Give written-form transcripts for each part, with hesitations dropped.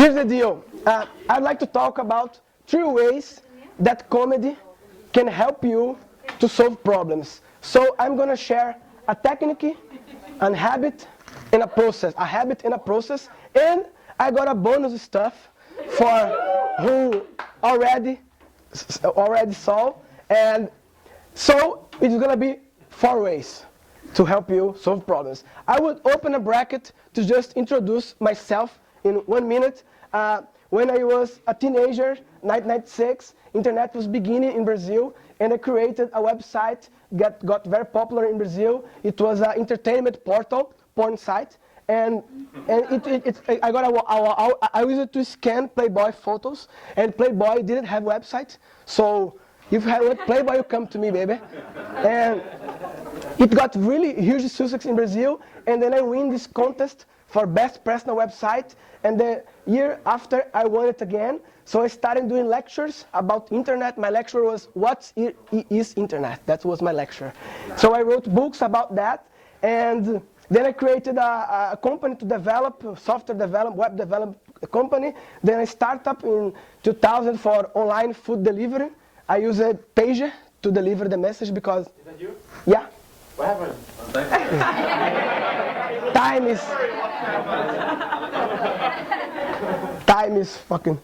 Here's the deal. I'd like to talk about 3 ways that comedy can help you to solve problems. So I'm going to share a technique, a habit, and a process. A habit and a process. And I got a bonus stuff for who already saw. And so it's going to be 4 ways to help you solve problems. I would open a bracket to just introduce myself in 1 minute. When I was a teenager, 1996, internet was beginning in Brazil, and I created a website that got very popular in Brazil. It was an entertainment portal, porn site, and I used it to scan Playboy photos, and Playboy didn't have website, so if you have Playboy, you come to me, baby. And it got really huge success in Brazil, and then I win this contest for best personal website, and the year after I won it again. So I started doing lectures about internet. My lecture was what is internet? That was my lecture. So I wrote books about that, and then I created a company to develop software development, web development company. Then I started up in 2000 for online food delivery. I used Page to deliver the message because. Is that you? Yeah. What happened? Time is fucking.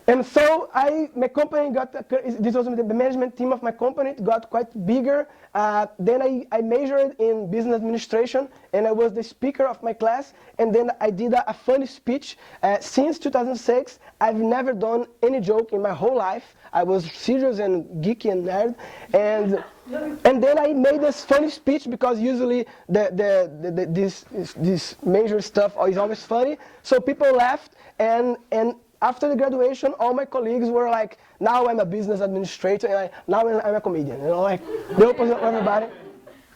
And so my company got, this was the management team of my company, it got quite bigger. Then I majored in business administration, and I was the speaker of my class, and then I did a funny speech. Since 2006, I've never done any joke in my whole life. I was serious and geeky and nerd, and then I made this funny speech because usually this major stuff is always funny. So people laughed, and after the graduation, all my colleagues were like, now I'm a business administrator, and now I'm a comedian. You know, like the opposite of everybody.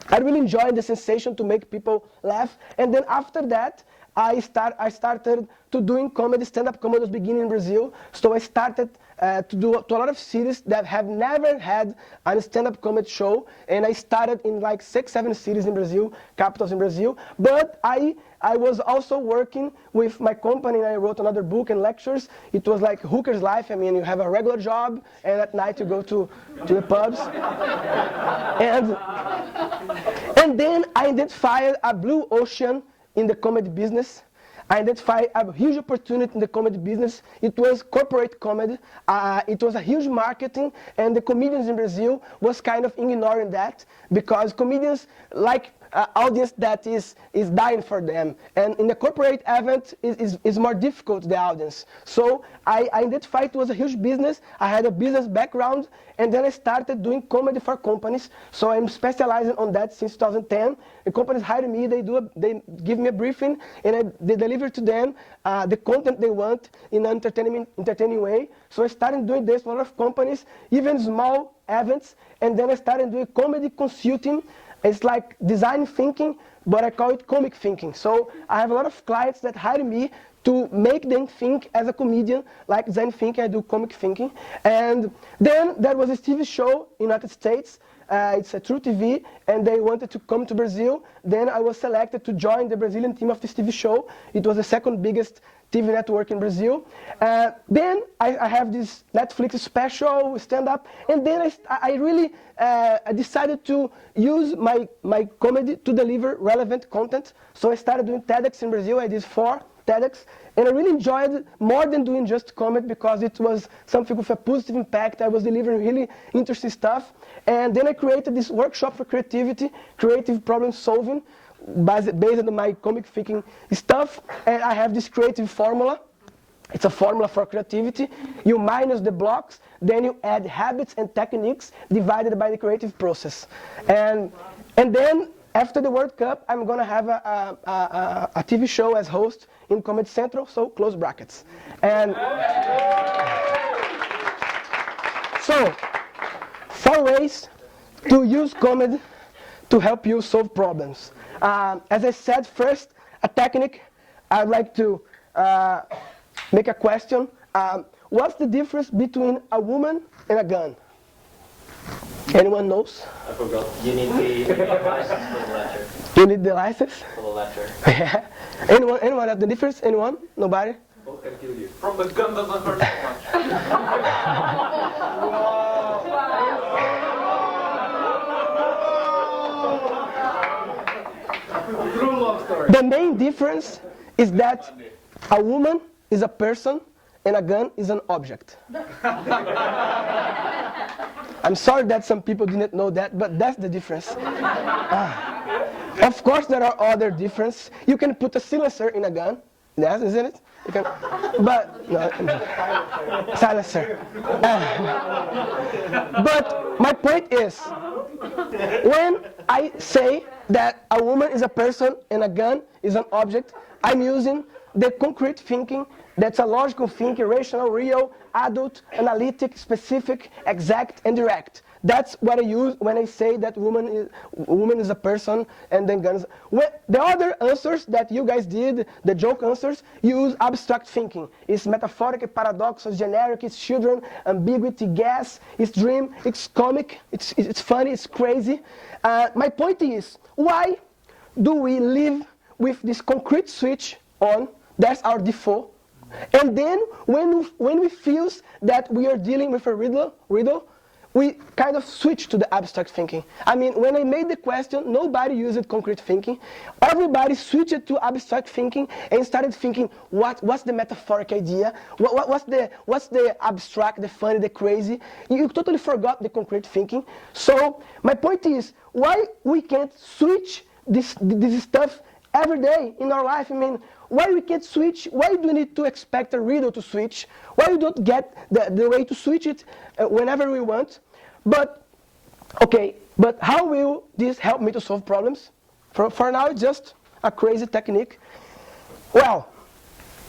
I really enjoyed the sensation to make people laugh. And then after that, I started to doing comedy. Stand-up comedy was beginning in Brazil. So I started to a lot of cities that have never had a stand-up comedy show. And I started in like 6, 7 cities in Brazil, capitals in Brazil. But I was also working with my company, and I wrote another book and lectures. It was like hooker's life. I mean, you have a regular job, and at night you go to the pubs. And then I identified a blue ocean in the comedy business. I identified a huge opportunity in the comedy business. It was corporate comedy. It was a huge marketing, and the comedians in Brazil was kind of ignoring that because comedians like audience that is dying for them. And in the corporate event, is more difficult, the audience. So I identified it was a huge business. I had a business background, and then I started doing comedy for companies. So I'm specializing on that since 2010. The companies hire me, they give me a briefing, and they deliver to them the content they want in an entertaining way. So I started doing this for a lot of companies, even small events, and then I started doing comedy consulting. It's like design thinking, but I call it comic thinking. So I have a lot of clients that hire me to make them think as a comedian, like design thinking, I do comic thinking. And then there was a TV show in the United States. It's a True TV, and they wanted to come to Brazil. Then I was selected to join the Brazilian team of this TV show. It was the second biggest TV network in Brazil. Then I have this Netflix special, stand-up, and then I really decided to use my comedy to deliver relevant content. So I started doing TEDx in Brazil. I did 4 TEDx, and I really enjoyed it more than doing just comedy because it was something with a positive impact. I was delivering really interesting stuff. And then I created this workshop for creativity, creative problem solving, based on my comic thinking stuff. And I have this creative formula. It's a formula for creativity. You minus the blocks, then you add habits and techniques divided by the creative process. And then after the World Cup, I'm going to have a TV show as host in Comedy Central, so close brackets. And so, 4 ways to use comedy to help you solve problems. As I said, first, a technique. I'd like to make a question. What's the difference between a woman and a gun? Anyone knows? I forgot. You need the license for the lecture. You need the license? For the letter. Yeah. Anyone have the difference? Anyone? Nobody? What can kill you? From the gun doesn't hurt so much. True love story. The main difference is that a woman is a person and a gun is an object. I'm sorry that some people didn't know that, but that's the difference. Of course, there are other differences. You can put a silencer in a gun. Yes, isn't it? You can, but no, silencer. But my point is, when I say that a woman is a person and a gun is an object, I'm using the concrete thinking. That's a logical thinking, rational, real, adult, analytic, specific, exact, and direct. That's what I use when I say that woman is a person and then guns. The other answers that you guys did, the joke answers, use abstract thinking. It's metaphoric, paradox, it's generic, it's children, ambiguity, guess, it's dream, it's comic, it's funny, it's crazy. My point is, why do we live with this concrete switch on? That's our default. And then when we feel that we are dealing with a riddle, we kind of switch to the abstract thinking. I mean, when I made the question, nobody used concrete thinking. Everybody switched to abstract thinking and started thinking, what's the metaphoric idea? What's the abstract, the funny, the crazy? You totally forgot the concrete thinking. So my point is, why we can't switch this stuff every day in our life? I mean, why we can't switch? Why do we need to expect a riddle to switch? Why we don't get the way to switch it whenever we want? But how will this help me to solve problems? For now, it's just a crazy technique. Well,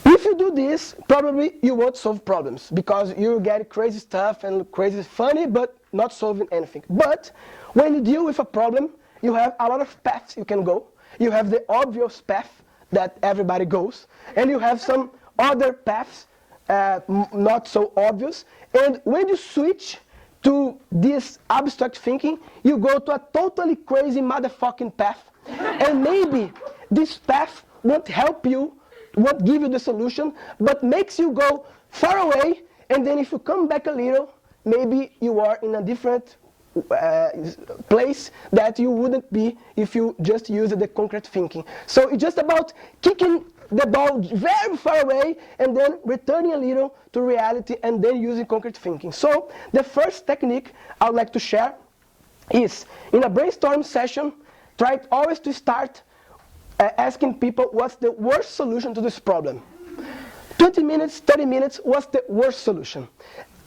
if you do this, probably you won't solve problems because you get crazy stuff and crazy funny, but not solving anything. But when you deal with a problem, you have a lot of paths you can go. You have the obvious path that everybody goes, and you have some other paths, not so obvious. And when you switch to this abstract thinking, you go to a totally crazy motherfucking path. And maybe this path won't help you, won't give you the solution, but makes you go far away, and then if you come back a little, maybe you are in a different place that you wouldn't be if you just used the concrete thinking. So it's just about kicking the ball very far away and then returning a little to reality and then using concrete thinking. So the first technique I would like to share is, in a brainstorm session, try always to start asking people what's the worst solution to this problem. 20 minutes, 30 minutes, what's the worst solution?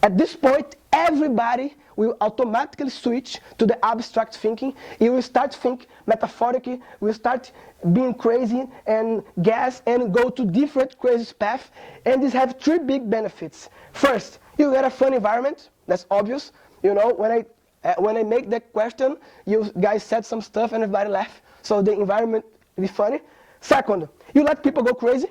At this point, everybody will automatically switch to the abstract thinking. You will start think metaphorically, will start being crazy and guess and go to different crazy paths. And these have three big benefits. First, you get a fun environment. That's obvious. You know, when I make that question, you guys said some stuff and everybody laughed. So the environment will be funny. Second, you let people go crazy.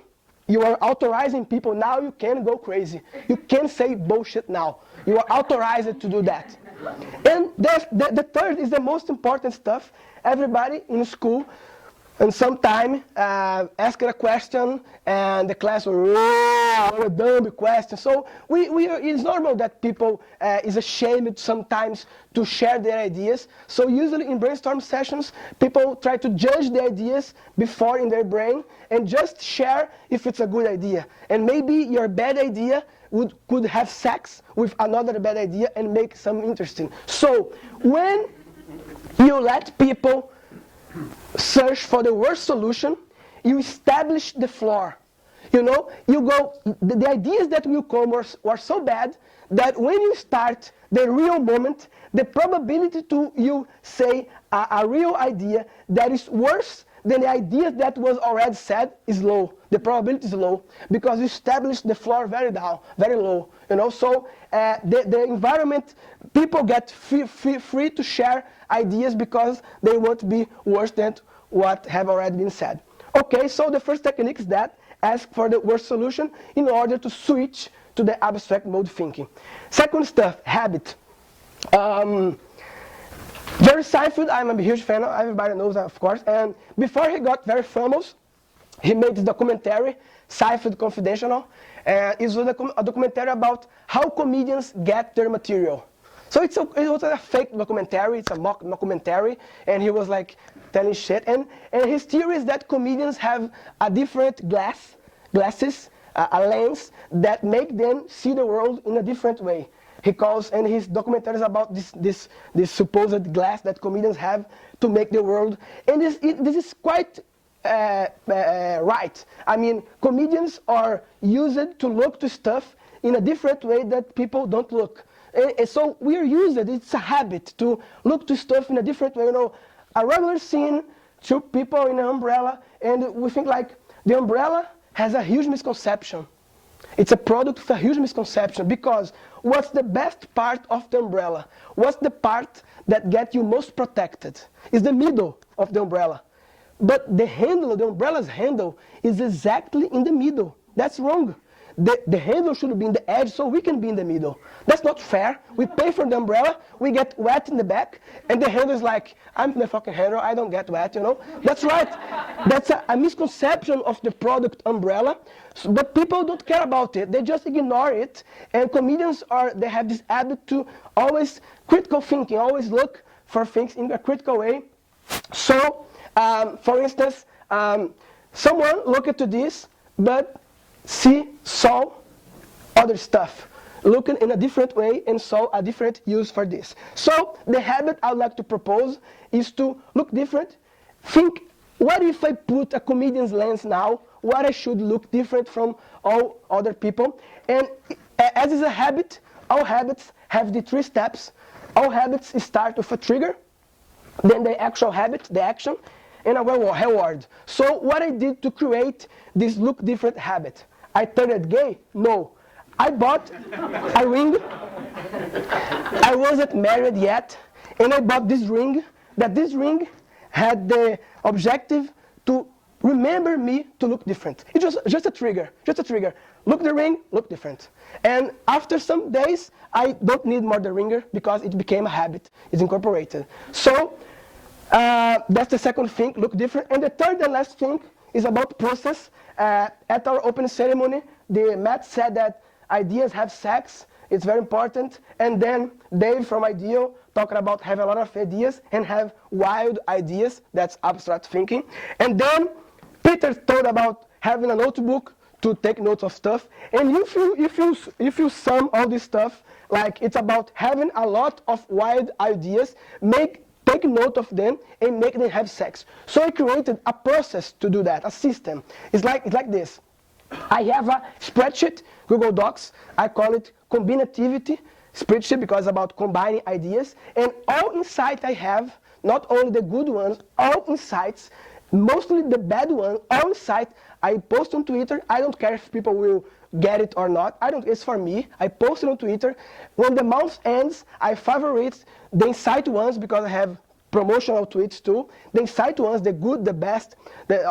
You are authorizing people. Now you can go crazy. You can say bullshit now. You are authorized to do that. And the third is the most important stuff. Everybody in school, and sometime ask a question, and the class will, a dumb question. So it's normal that people is ashamed sometimes to share their ideas. So usually in brainstorm sessions, people try to judge the ideas before in their brain and just share if it's a good idea. And maybe your bad idea could have sex with another bad idea and make some interesting. So when you let people search for the worst solution, you establish the floor. You know, you go, the ideas that will come are so bad that when you start the real moment, the probability to you say a real idea that is worse than the idea that was already said is low. The probability is low because you establish the floor very down, very low. You know, so the environment, people get free to share ideas because they won't be worse than what have already been said. Okay, so the first technique is that ask for the worst solution in order to switch to the abstract mode thinking. Second stuff, habit. Jerry Seinfeld, I'm a huge fan of, everybody knows that, of course. And before he got very famous, he made this documentary, Seinfeld Confidential. And it was a documentary about how comedians get their material. So it was a fake documentary, it's a mock documentary, and he was like telling shit. And his theory is that comedians have a different glasses, a lens that make them see the world in a different way. He calls, and his documentary is about this supposed glass that comedians have to make the world. And this is quite right. I mean, comedians are used to look to stuff in a different way that people don't look. And so we are used, it's a habit to look to stuff in a different way. You know, a regular scene, two people in an umbrella, and we think like the umbrella has a huge misconception. It's a product with a huge misconception, because what's the best part of the umbrella? What's the part that gets you most protected? It's the middle of the umbrella. But the handle, the umbrella's handle, is exactly in the middle. That's wrong. The handle should be in the edge so we can be in the middle. That's not fair. We pay for the umbrella, we get wet in the back, and the handle is like, I'm the fucking handle, I don't get wet, you know? That's right. That's a misconception of the product umbrella, but people don't care about it. They just ignore it, and comedians they have this habit to always critical thinking, always look for things in a critical way. So, for instance, someone look into this, but saw other stuff, looking in a different way and saw a different use for this. So the habit I would like to propose is to look different. Think, what if I put a comedian's lens now? What I should look different from all other people? And as is a habit, all habits have the 3 steps. All habits start with a trigger, then the actual habit, the action, and a reward. So what I did to create this look different habit. I turned gay? No. I bought a ring. I wasn't married yet, and I bought this ring. This ring had the objective to remember me to look different. It was just a trigger, Look the ring, look different. And after some days, I don't need more the ringer because it became a habit. It's incorporated. So that's the second thing, look different. And the third and last thing is about process. At our opening ceremony, Matt said that ideas have sex. It's very important. And then Dave from Ideal talking about having a lot of ideas and have wild ideas. That's abstract thinking. And then Peter told about having a notebook to take notes of stuff. And if you sum all this stuff, like it's about having a lot of wild ideas, take note of them and make them have sex. So I created a process to do that, a system. It's like this. I have a spreadsheet, Google Docs. I call it combinativity spreadsheet because it's about combining ideas. And all insights I have, not only the good ones, all insights, mostly the bad ones, all insights I post on Twitter. I don't care if people will get it or not. It's for me. I post it on Twitter. When the month ends, I favorite the insight ones because I have promotional tweets too. The insight ones, the good, the best,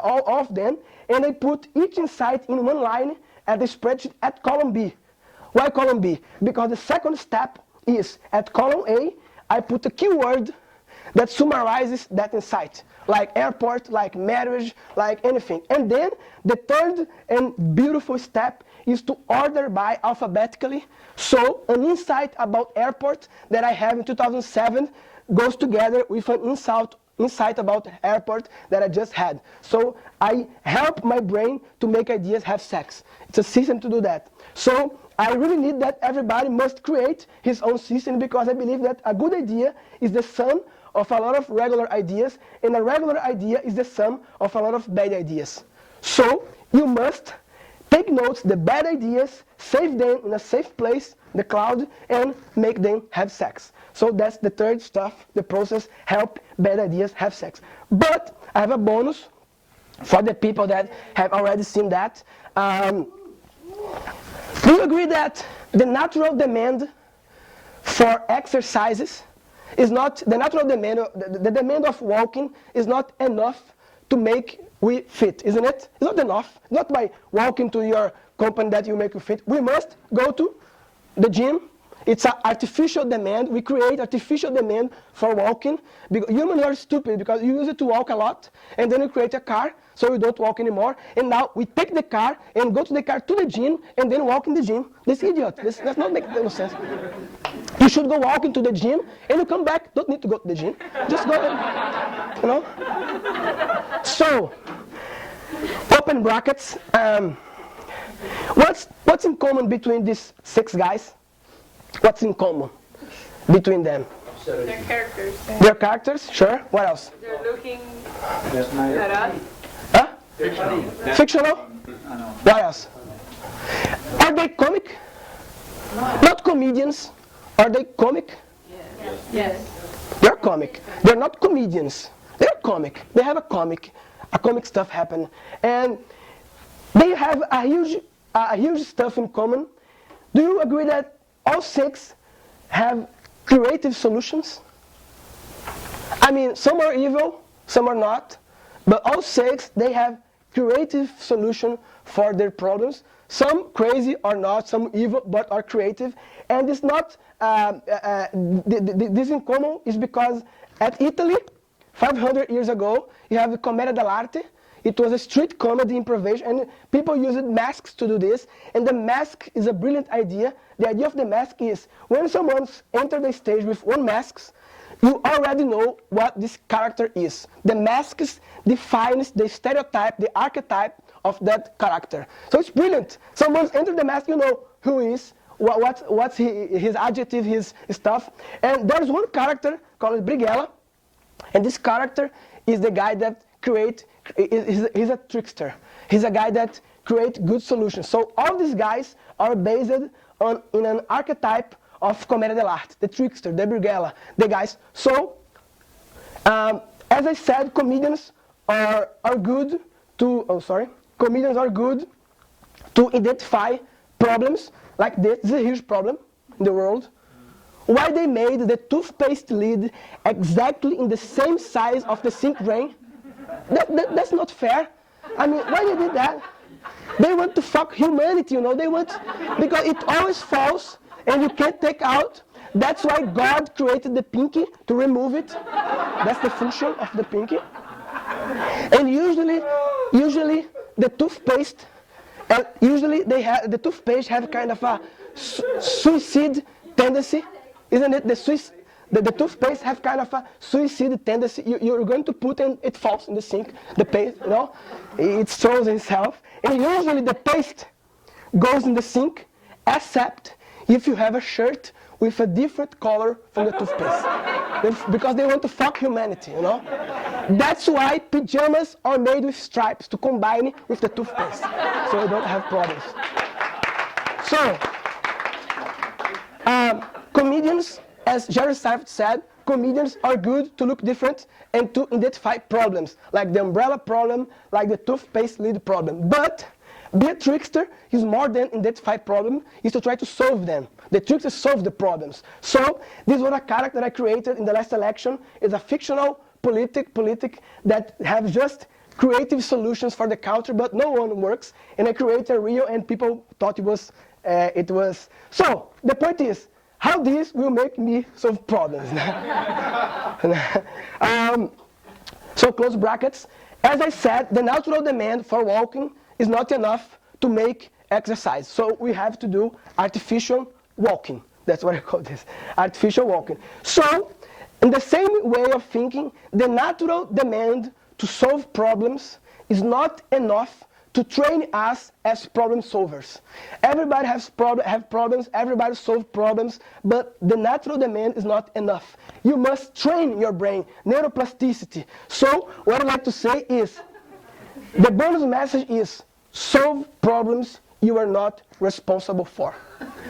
all of them. And I put each insight in one line at the spreadsheet at column B. Why column B? Because the second step is at column A, I put a keyword that summarizes that insight, like airport, like marriage, like anything. And then the third and beautiful step is to order by alphabetically. So an insight about airport that I have in 2007 goes together with an insight about airport that I just had. So I help my brain to make ideas have sex. It's a system to do that. So I really need that everybody must create his own system because I believe that a good idea is the sum of a lot of regular ideas, and a regular idea is the sum of a lot of bad ideas. So you must take notes, the bad ideas, save them in a safe place, the cloud, and make them have sex. So that's the third stuff, the process, help bad ideas have sex. But I have a bonus for the people that have already seen that. Do you agree that the natural demand for exercises is not, the natural demand, the demand of walking is not enough to make we fit, isn't it? It's not enough. Not by walking to your company that you make you fit. We must go to the gym it's an artificial demand. We create artificial demand for walking. Because humans are stupid because you use it to walk a lot, and then you create a car so you don't walk anymore. And now we take the car and go to the car to the gym and then walk in the gym. This idiot. This does not make no sense. You should go walking to the gym and you come back. Don't need to go to the gym. Just go, you know. So, open brackets. What's in common between these 6 guys? What's in common between them? Their characters. Their characters, sure. What else? They're looking at us. Huh? Fictional. Fictional? What else? Are they comic? Not comedians. Are they comic? Yes. They're comic. They're not comedians. They're comic. They have a comic stuff happen. And they have a huge stuff in common. Do you agree that all 6 have creative solutions? I mean, some are evil, some are not, but all 6, they have creative solution for their problems. Some crazy or not, some evil but are creative. And it's not, this in common is because at Italy, 500 years ago, you have the Commedia dell'arte. It was a street comedy improvisation, and people used masks to do this. And the mask is a brilliant idea. The idea of the mask is when someone enters the stage with one mask, you already know what this character is. The mask defines the stereotype, the archetype of that character. So it's brilliant. Someone enters the mask, you know who he is, what's his adjective, his stuff. And there's one character called Brighella, and this character is the guy that he's a trickster. He's a guy that creates good solutions. So all these guys are based in an archetype of Commedia dell'arte, the trickster, the Brighella, the guys. So, as I said, comedians are good to identify problems like this. This is a huge problem in the world. Why they made the toothpaste lid exactly in the same size of the sink drain? That's not fair. I mean, why they did that? They want to fuck humanity, you know. Because it always falls and you can't take out. That's why God created the pinky to remove it. That's the function of the pinky. And usually the toothpaste, the toothpaste have kind of a suicide tendency, isn't it? The toothpaste have kind of a suicide tendency. You're going to put and it falls in the sink. The paste, you know, it throws itself. And usually the paste goes in the sink, except if you have a shirt with a different color from the toothpaste. Because they want to fuck humanity, you know. That's why pajamas are made with stripes to combine with the toothpaste, so you don't have problems. So, comedians, as Jerry Seinfeld said, comedians are good to look different and to identify problems, like the umbrella problem, like the toothpaste lid problem. But be a trickster is more than identify problems, is to try to solve them. The trickster solves the problems. So this was a character that I created in the last election. It's a fictional politic that have just creative solutions for the country, but no one works. And I created a real, and people thought it was. So the point is, how this will make me solve problems. So close brackets. As I said, the natural demand for walking is not enough to make exercise. So we have to do artificial walking. That's what I call this, artificial walking. So in the same way of thinking, the natural demand to solve problems is not enough to train us as problem solvers. Everybody have problems, everybody solves problems, but the natural demand is not enough. You must train your brain, neuroplasticity. So what I'd like to say is, the bonus message is, solve problems you are not responsible for.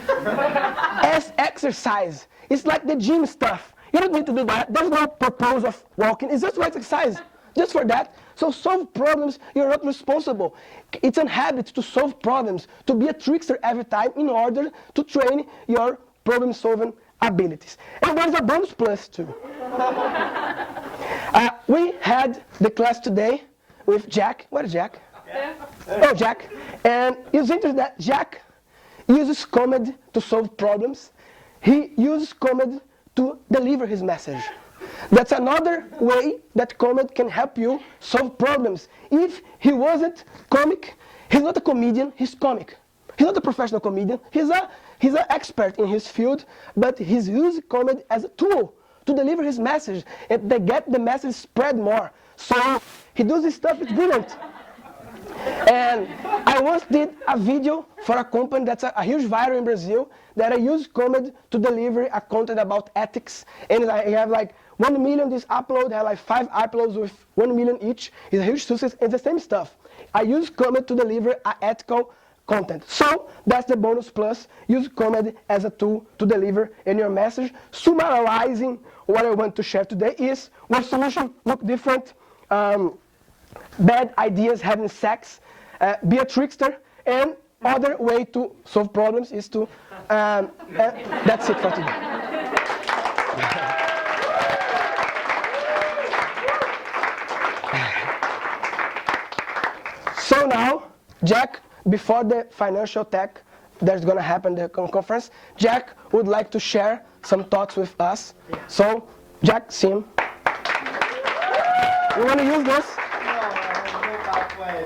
As exercise, it's like the gym stuff. You don't need to do that. There's no purpose of walking. It's just for exercise, just for that. So solve problems you're not responsible. It's a habit to solve problems, to be a trickster every time in order to train your problem-solving abilities. And there's a bonus plus too. We had the class today with Jack. What is Jack? Yeah. Oh, Jack. And it's interesting that Jack uses comedy to solve problems. he uses comedy to deliver his message. That's another way that comedy can help you solve problems. If he wasn't comic, he's not a comedian, he's comic. He's not a professional comedian, he's an expert in his field, but he's using comedy as a tool to deliver his message and to get the message spread more. So he does this stuff, it's brilliant. And I once did a video for a company that's a huge viral in Brazil that I use comedy to deliver a content about ethics. And I have like 1 million this upload, I have like 5 uploads with 1 million each. It's a huge success, it's the same stuff. I use comedy to deliver ethical content. So that's the bonus plus. Use comedy as a tool to deliver in your message. Summarizing what I want to share today is what solution look different. Bad ideas, having sex, be a trickster, and other way to solve problems is to, that's it for today. So now, Jack, before the financial tech that's going to happen at the conference, Jack would like to share some thoughts with us. So, Jack, Sim, you want to use this? No, I have no pathway.